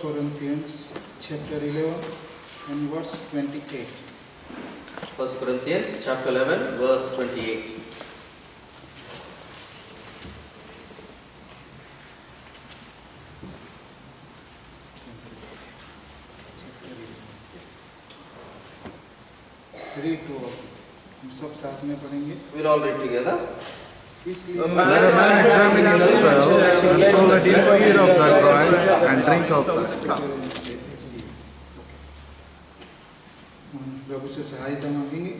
Corinthians chapter 11 and verse 28. 1 Corinthians chapter 11 verse 28. Read to all. हम सब साथ में पढ़ेंगे. We'll all read together. इसलिए Let man examine himself, let all the deeper eat of the wine and drink of the cup. प्रभु से सहायता मांगेंगे.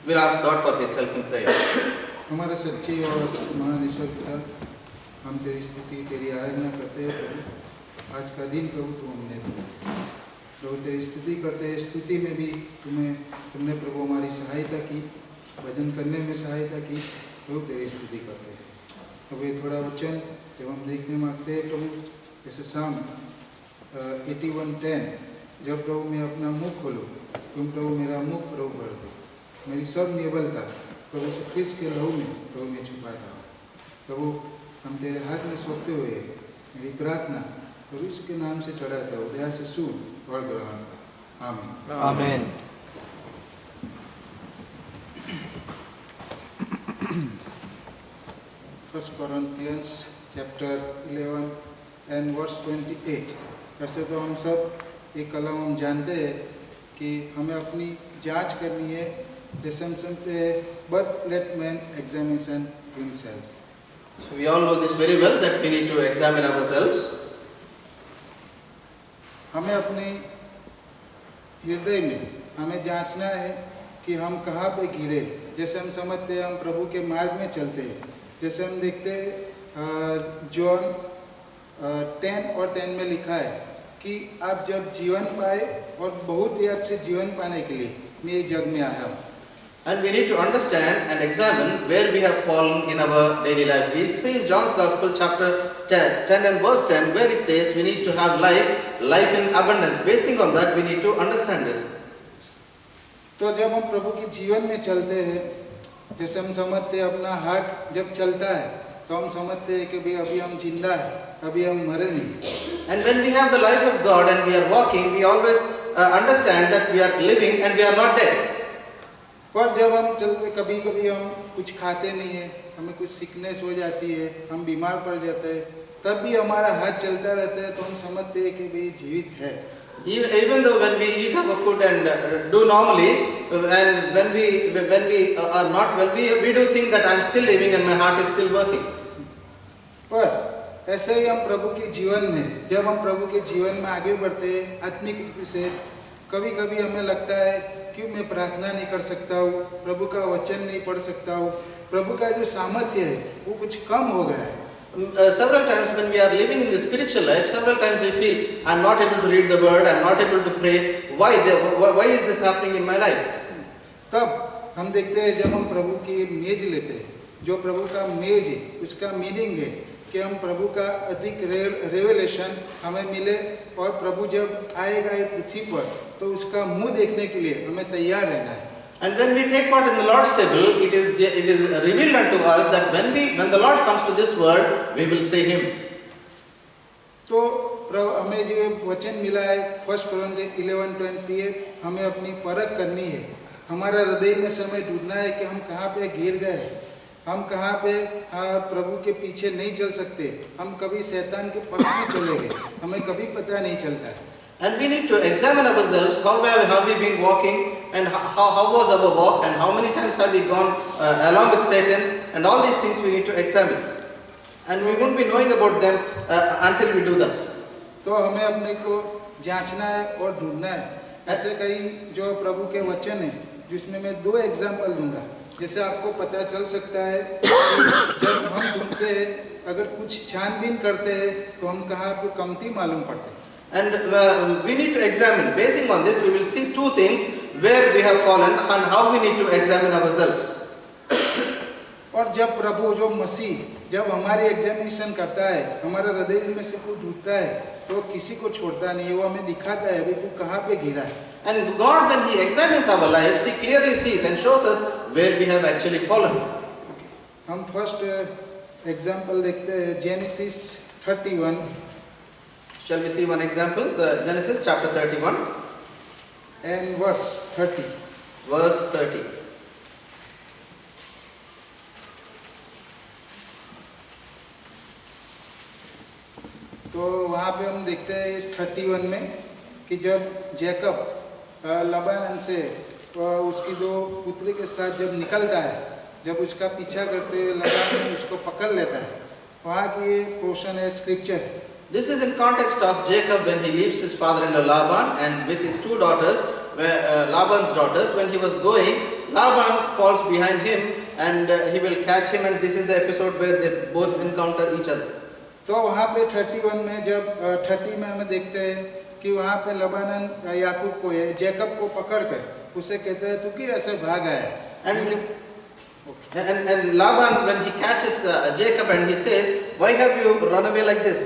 We'll ask God for His help in prayer. हमारे सच्चे और महान ईश्वर पिता, हम तेरी स्तुति तेरी आराधना करते हैं प्रभु. आज का दिन प्रभु तू हमने दिया. प्रभु तेरी स्तुति करते हैं. स्तुति में भी तुमने प्रभु हमारी सहायता की, भजन करने में सहायता की. प्रभु तेरी स्तुति करते हैं. प्रभु ये थोड़ा वचन जब हम देखने मांगते हैं प्रभु, जैसे शाम 81:10, जब प्रभु मैं अपना मुख खोलूँ, तुम प्रभु मेरा मुख प्रभु भर दो. मेरी सब निर्बलता प्रभु यीशु ख्रीस्त के लहू में प्रभु मैं छुपाता हूँ. प्रभु हम तेरे हाथ में सौंपते हुए मेरी प्रार्थना प्रभु यीशु के नाम से चढ़ाता हूँ. दया से सुन और ग्रहण कर. आमीन. Amen. First Corinthians chapter 11 and verse 28. वैसे तो हम सब एक कलम हम जानते हैं कि हमें अपनी जांच करनी है. जैसे हम सुनते हैं, but let man examine himself. So we all know this very well that we need to examine ourselves. हमें अपने हृदय में हमें जांचना है कि हम कहाँ पे गिरे. जैसे हम समझते हैं हम प्रभु के मार्ग में चलते हैं. जैसे हम देखते हैं जॉन 10 और 10 में लिखा है कि आप जब जीवन पाए और बहुत ही अच्छे जीवन पाने के लिए मैं ये जग में आया हूँ. And we need to understand and examine where we have fallen in our daily life. We see in John's Gospel chapter 10 and verse 10 where it says we need to have life in abundance. Basing on that we need to understand this. तो जब हम प्रभु के जीवन में चलते हैं, जैसे हम समझते हैं अपना हार्ट जब चलता है तो हम समझते हैं कि भाई अभी हम जिंदा है, अभी हम मरे नहीं. And when we have the life of God and we are walking, we always understand that we are living and we are not dead. पर जब हम चलते कभी कभी हम कुछ खाते नहीं है, हमें कुछ सिकनेस हो जाती है, हम बीमार पड़ जाते हैं, तब भी हमारा हाथ चलता रहता है तो हम समझते हैं कि भाई जीवित है. Even though when we eat our food and do normally, and when we are not well, we do think that I am still living and my heart is still working. पर ऐसे ही हम प्रभु के जीवन में, जब हम प्रभु के जीवन में आगे बढ़ते हैं आत्मिक रीति से, कभी कभी हमें लगता है क्यों मैं प्रार्थना नहीं कर सकता हूँ, प्रभु का वचन नहीं पढ़ सकता हूँ, प्रभु का जो सामर्थ्य है वो कुछ कम हो गया है. Several times when we are living in the spiritual life, several times we feel I am not able to read the word, I am not able to pray. Why is this happening in my life? तब हम देखते हैं जब हम प्रभु की मेज लेते हैं, जो प्रभु का मेज है उसका मीनिंग है कि हम प्रभु का अधिक रेवलेशन हमें मिले और प्रभु जब आएगा ये पृथ्वी पर तो उसका मुंह देखने के लिए हमें तैयार रहना है. And when we take part in the Lord's table, it is revealed unto us that when the Lord comes to this world, we will see Him. तो प्रभु हमें जो वचन मिला है 1 Corinthians 11:28, हमें अपनी परख करनी है. हमारा हृदय में समय ढूंढना है कि हम कहाँ पे गिर गए, हम कहाँ पे प्रभु के पीछे नहीं चल सकते, हम कभी शैतान के पक्ष में चले गए, हमें कभी पता नहीं चलता है. And we need to examine ourselves, how have we been walking and how was our walk and how many times have we gone along with Satan, and all these things we need to examine. And we won't be knowing about them until we do that. तो हमें अपने को जांचना है और ढूंढना है. ऐसे कई जो प्रभु के वचन है जिसमें मैं 2 एग्जाम्पल दूंगा. जैसे आपको पता चल सकता है जब हम ढूंढते हैं, अगर कुछ छानबीन करते हैं तो हम कहाँ पे कमती मालूम पड़ते हैं. And we need to examine. Basing on this, we will see 2 things where we have fallen and how we need to examine ourselves. और जब प्रभु जो मसीह जब हमारी एग्जामिनेशन करता है, हमारे हृदय में से कुछ ढूंढता है तो किसी को छोड़ता नहीं है. वो हमें दिखाता है भाई तू कहाँ पे गिरा है. And God, when He examines our lives, He clearly sees and shows us where we have actually fallen. हम फर्स्ट एग्जाम्पल देखते हैं genesis 31 Shall we see one example? The Genesis chapter 31, and verse 30. verse 30. तो वहाँ पे हम देखते हैं इस 31 में कि जब जैकब लबानन से उसकी दो पुत्री के साथ जब निकलता है, जब उसका पीछा करते हुए लबानन उसको पकड़ लेता है, वहाँ की ये पोर्शन है scripture. This is in context of Jacob when he leaves his father-in-law Laban and with his two daughters, Laban's daughters. When he was going, Laban falls behind him and he will catch him, and this is the episode where they both encounter each other. तो वहाँ पे 31 में जब 30 में हमें देखते हैं कि वहाँ पे लबानन याकूब को जैकब को पकड़ कर उसे कहते हैं तू क्यों ऐसे भाग आया। And Laban, when he catches Jacob and he says, why have you run away like this?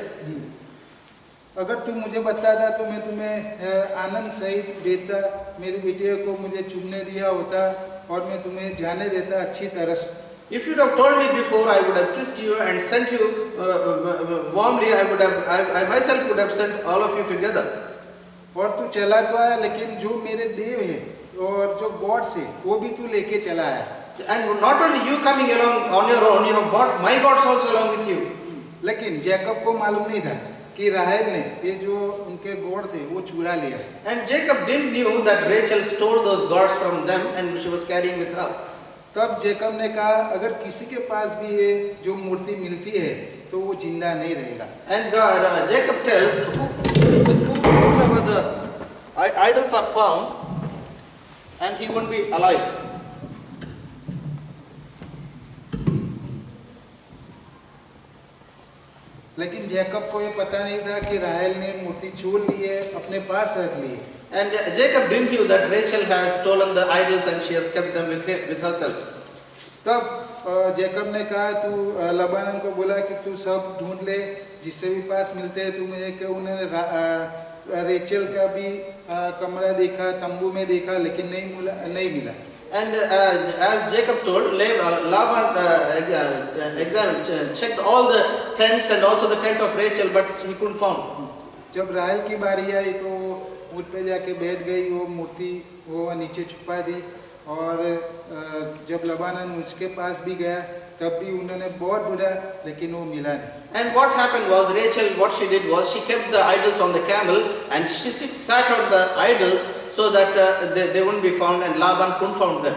अगर तू मुझे बताता तो मैं तुम्हें आनंद सहित देता, मेरी बिटिया को मुझे चुनने दिया होता और मैं तुम्हें जाने देता अच्छी तरह से। If you'd have told me before, I would have kissed you and sent you warmly. I myself would have sent all of you together. और तू चला तो आया, लेकिन जो मेरे देव है और जो गॉड्स है वो भी तू लेके चला आया। And not only you coming along on your own, you have brought my gods also along with you. लेकिन जैकब को मालूम नहीं था कि राहेल ने ये जो उनके गॉड थे वो चुरा लिया। And Jacob didn't knew that Rachel stole those gods from them and she was carrying with her. तब जैकब ने कहा अगर किसी के पास भी ये जो मूर्ति मिलती है तो वो जिंदा नहीं रहेगा। And Jacob tells, whoever the idols are found, and he won't be alive. लेकिन जैकब को ये पता नहीं था कि राहेल ने मूर्ति चोर ली है, अपने पास रख ली है। And Jacob didn't knew that Rachel has stolen the idols and she has kept them with herself. तब जैकब ने कहा तू लबानन को बोला कि तू सब ढूंढ ले, जिससे भी पास मिलते हैं तू मुझे कि उन्होंने रेचल का भी कमरा देखा, तंबू में देखा, लेकिन नहीं मिला। And as Jacob told, Laban checked all the tents and also the tent of Rachel, but he couldn't find. जब राहेल की बारी आई तो ऊँट पे जाके बैठ गई, वो मूर्ति वो नीचे छुपा दी, और जब लबानन उसके पास भी गया तब भी उन्होंने बहुत ढूंढा लेकिन वो मिला नहीं। And what happened was, Rachel, what she did was, she kept the idols on the camel and she sat on the idols so that they wouldn't be found, and Laban couldn't find them.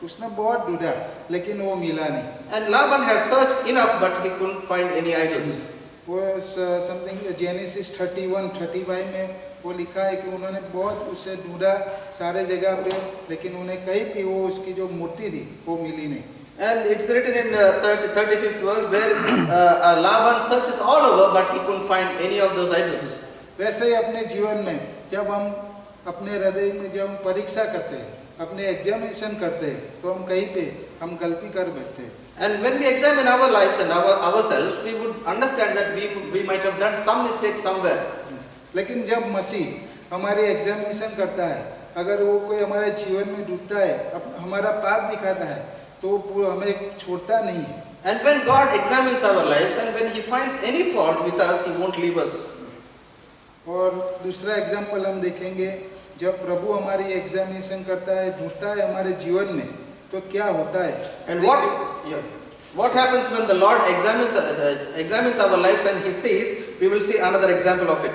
उसने बहुत ढूंढा लेकिन वो मिला नहीं। And Laban has searched enough, but he couldn't find any idols. वो something genesis 31-35 में वो लिखा है कि उन्होंने बहुत उसे ढूंढा सारे जगह पे, लेकिन उन्हें कहीं भी वो उसकी जो मूर्ति थी वो मिली नहीं। And it's written in 35th verse where Laban searches all over, but he couldn't find any of those idols. वैसे ही अपने जीवन में जब हम अपने हृदय में जब हम परीक्षा करते हैं, अपने एग्जामिनेशन करते हैं, तो हम कहीं पे हम गलती कर बैठते हैं। And when we examine our lives and ourselves, we would understand that we might have done some mistake somewhere. लेकिन जब मसीह हमारी एग्जामिनेशन करता है, अगर वो कोई हमारे जीवन में ढूंढता है, हमारा पाप दिखाता है, तो वो हमें छोड़ता नहीं है। And when God examines our lives and when He finds any fault with us, He won't leave us. और दूसरा एग्जाम्पल हम देखेंगे, जब प्रभु हमारी एग्जामिनेशन करता है, ढूंढता है हमारे जीवन में, तो क्या होता है। And what happens when the Lord examines our lives and He sees, we will see another example of it.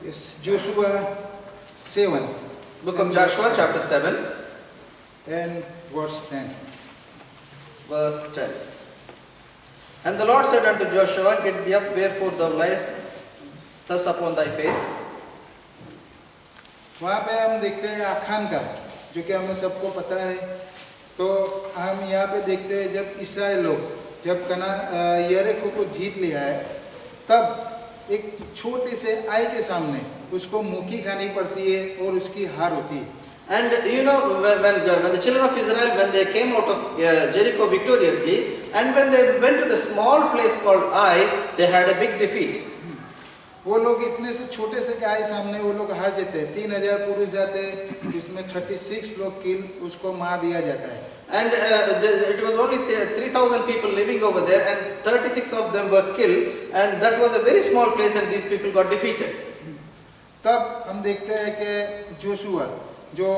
Yes, Joshua 7. Book of Joshua chapter 7 and verse 10. Verse 10. And the Lord said unto Joshua, get thee up, wherefore thou liest thus upon thy face. वहाँ पे हम देखते हैं आखान का, जो कि हमें सबको पता है। तो हम यहाँ पे देखते हैं जब इस्राएल लोग जब यरीहो को जीत लिया है, तब एक छोटे से आई के सामने उसको मुक्की खानी पड़ती है और उसकी हार होती है। And you know, when the children of Israel, when they came out of Jericho victoriously, and when they went to the small place called Ai, they had a big defeat. वो लोग इतने से छोटे से आई सामने वो लोग हार जाते हैं। 3000 पुरुष जाते हैं, जिसमें 36 लोग किल उसको मार दिया जाता है। And it was only 3,000 people living over there, and 36 of them were killed, and that was a very small place, and these people got defeated. तब हम देखते हैं कि जोशुआ जो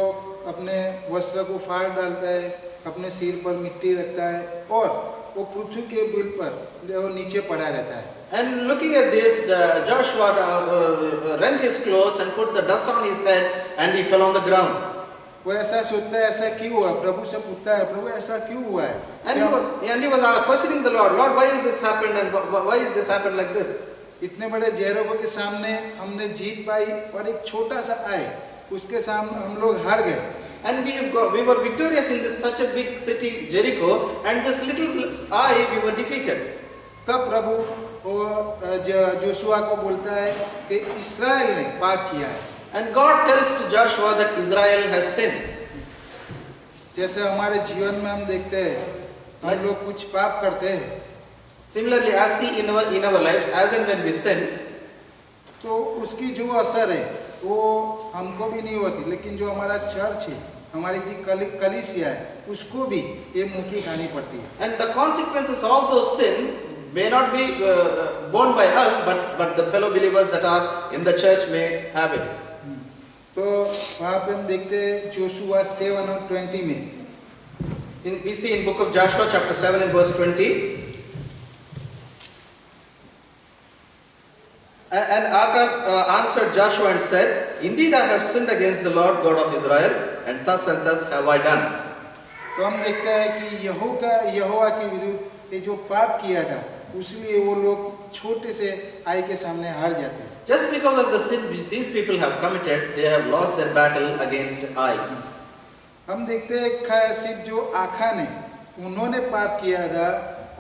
अपने वस्त्र को फाड़ डालता है, अपने सिर पर मिट्टी रखता है और वो पृथ्वी के बिल पर वो नीचे पड़ा रहता है। And looking at this, Joshua rent his clothes and put the dust on his head, and he fell on the ground. वो ऐसा सोचता है ऐसा क्यों हुआ, प्रभु से पूछता है प्रभु ऐसा क्यों हुआ है। And he was questioning the Lord, Lord, why is this happened and why is this happened like this? इतने बड़े जेरोबो के सामने हमने जीत पाई और एक छोटा सा आए उसके सामने हम लोग हार गए। And we were victorious in this such a big city Jericho, and this little eye we were defeated. तब प्रभु वो जोशुआ को बोलता है कि इस्राएल ने पाप किया है। And God tells to Joshua that Israel has sinned. जैसे हमारे जीवन में हम देखते हैं हम लोग कुछ पाप करते हैं, Similarly, as see in our lives, as and when we sin, तो उसकी जो असर है वो हमको भी नहीं होती, लेकिन जो हमारा चर्च है, हमारी जी कलीसिया है, उसको भी ये मुँह की खानी पड़ती है। and the consequences of those sin may not be borne by us, but the fellow believers that are in the church may have it. तो वहाँ पे हम देखते हैं जोशुआ 7 और 20 में, We see in book of Joshua chapter 7 and verse 20. And Achan answered Joshua and said, Indeed I have sinned against the Lord God of Israel, and thus have I done. तो हम देखते हैं कि यहोवा के विरुद्ध ये जो पाप किया था उसलिए वो लोग छोटे से आई के सामने हार जाते हैं। Just because of the sin which these people have committed, they have lost their battle against I. हम देखते हैं सिर्फ जो आखान है उन्होंने पाप किया था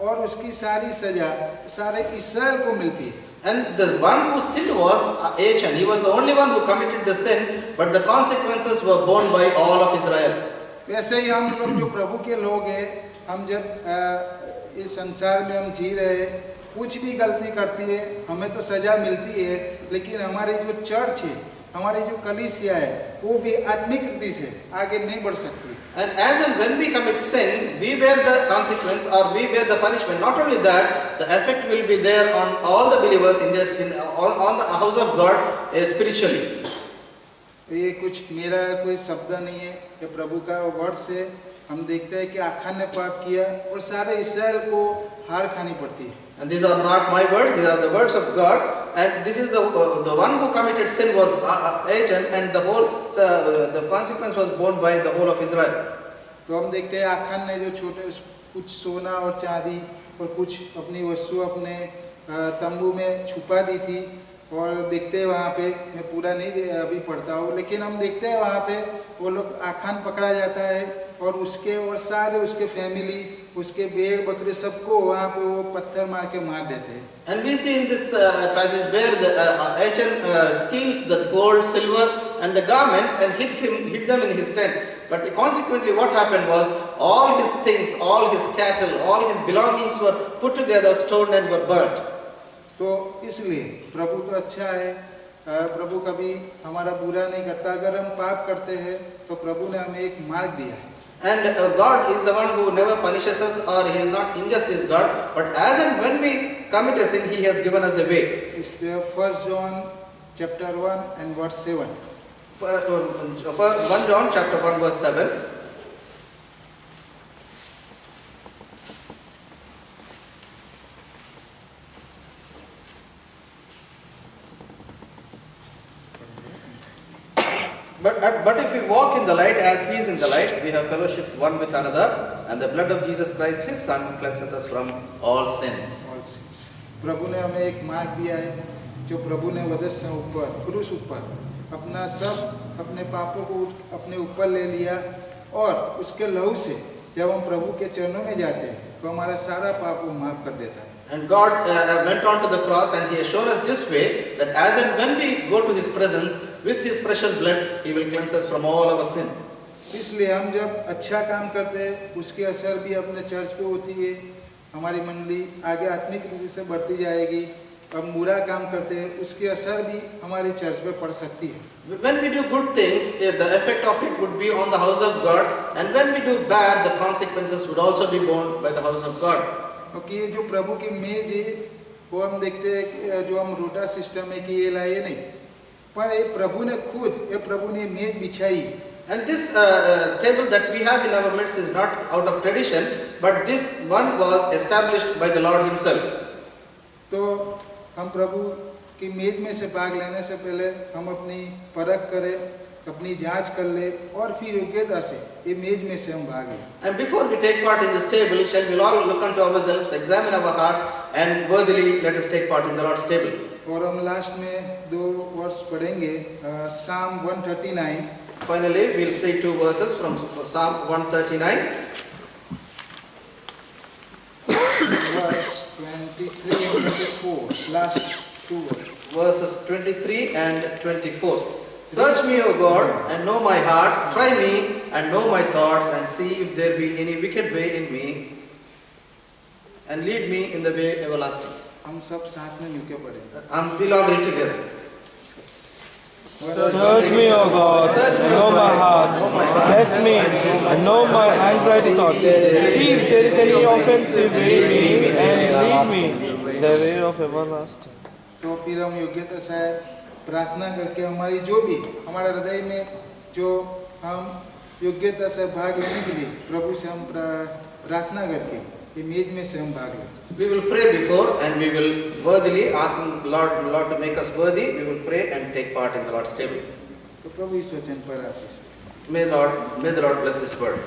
और उसकी सारी सजा सारे इस्राएल को मिलती है। And the one who sinned was Achan. He was the only one who committed the sin, but the consequences were borne by all of Israel. वैसे ही हम लोग जो प्रभु के लोग हैं, हम जब इस संसार में हम जी रहे हैं, कुछ भी गलती करती है हमें तो सजा मिलती है, लेकिन हमारी जो चर्च है, हमारी जो कलीसिया है, वो भी आत्मिक रीति से आगे नहीं बढ़ सकती। And as and when we commit sin, we bear the consequence or we bear the punishment. Not only that, the effect will be there on all the believers on the house of God spiritually. ये कुछ मेरा कोई शब्द नहीं है, ये प्रभु का word से हम देखते हैं कि आखान ने पाप किया और सारे इस्राएल को हार खानी पड़ती है। And these are not my words; these are the words of God. And this is the one who committed sin was Achan, and the consequence was borne by the whole of Israel. तो हम देखते हैं आखान ने जो छोटे कुछ सोना और चांदी और कुछ अपनी वस्तु अपने तंबू में छुपा दी थी, और देखते हैं वहाँ पे, मैं पूरा नहीं अभी पढ़ता हूँ, लेकिन हम देखते हैं वहाँ पे वो लोग आखान पकड़ा जाता है और उसके और सारे उसके फैमिली, उसके भेड़ बकरे सबको वहाँ पे वो पत्थर मार के मार देते हैं। And we see in this passage where the Achan steals the gold, silver, and the garments and hid them in his tent. But consequently, what happened was all his things, all his cattle, all his belongings were put together, stored, and were burnt. तो इसलिए प्रभु तो अच्छा है, प्रभु कभी हमारा बुरा नहीं करता। अगर हम पाप करते हैं तो प्रभु ने हमें एक मार्ग दिया है। And God is the one who never punishes us, or He is not injustice God. But as and when we commit a sin, He has given us a way. It's 1 John chapter 1 and verse 7. 1 John chapter 1 verse 7. But if we walk in the light as He is in the light, we have fellowship one with another, and the blood of Jesus Christ, His Son, cleanseth us from all sin. All sins. प्रभु ने हमें एक मार्ग दिया है, जो प्रभु ने वधस्थ ऊपर क्रूस ऊपर अपना सब अपने पापों को अपने ऊपर ले लिया, और उसके लहू से जब हम प्रभु के चरणों में जाते हैं तो हमारा सारा पाप वो माफ कर देता है। And God went on to the cross, and He has shown us this way, that as and when we go to His presence with His precious blood, He will cleanse us from all our sin. इसलिए हम जब अच्छा काम करते हैं उसकी असर भी अपने चर्च पे होती है, हमारी मंडली आगे आत्मिक रीति से बढ़ती जाएगी। हम बुरा काम करते हैं उसकी असर भी हमारी चर्च पे पड़ सकती है। When we do good things, the effect of it would be on the house of God, and when we do bad, the consequences would also be borne by the house of God. क्योंकि ये जो प्रभु की मेज है वो हम देखते हैं कि जो हम रोटा सिस्टम है कि ये लाए नहीं, પણ એ પ્રભુને ખુદ એ પ્રભુને મેજ બિછાઈ. And this table that we have in our midst is not out of tradition, but this one was established by the Lord Himself. तो हम प्रभु की मेज में से भाग लेने से पहले हम अपनी परख करें, अपनी जांच कर ले और फिर योग्यता से ये मेज में से हम भाग लें. And before we take part in this table, shall we all look unto ourselves, examine our hearts, and worthily let us take part in the Lord's table. और हम लास्ट में 2 वर्स पढ़ेंगे. Psalm 139. Finally, we'll see 2 verses from Psalm 139. verse 23 and 24. Last 2 verses. Verses 23 and 24. Search me, O God, and know my heart. Try me and know my thoughts, and see if there be any wicked way in me, and lead me in the way everlasting. हम सब साथ में मिलकर पढ़ेंगे. We'll all read together. Search me, O God, and know my heart. Test me, and know my anxiety thoughts. See if there is any offensive way in me, and lead me in the way of everlasting. तो फिर हम योग्यता से प्रार्थना करके हमारी जो भी हमारे हृदय में जो हम योग्यता से भाग लेने के लिए प्रभु से हम प्रार्थना करके ये मेज में से हम भाग लें. We will pray before, and we will worthily ask Lord to make us worthy. We will pray and take part in the Lord's table. तो प्रभु इस वचन पर आशीष. May the Lord bless this word.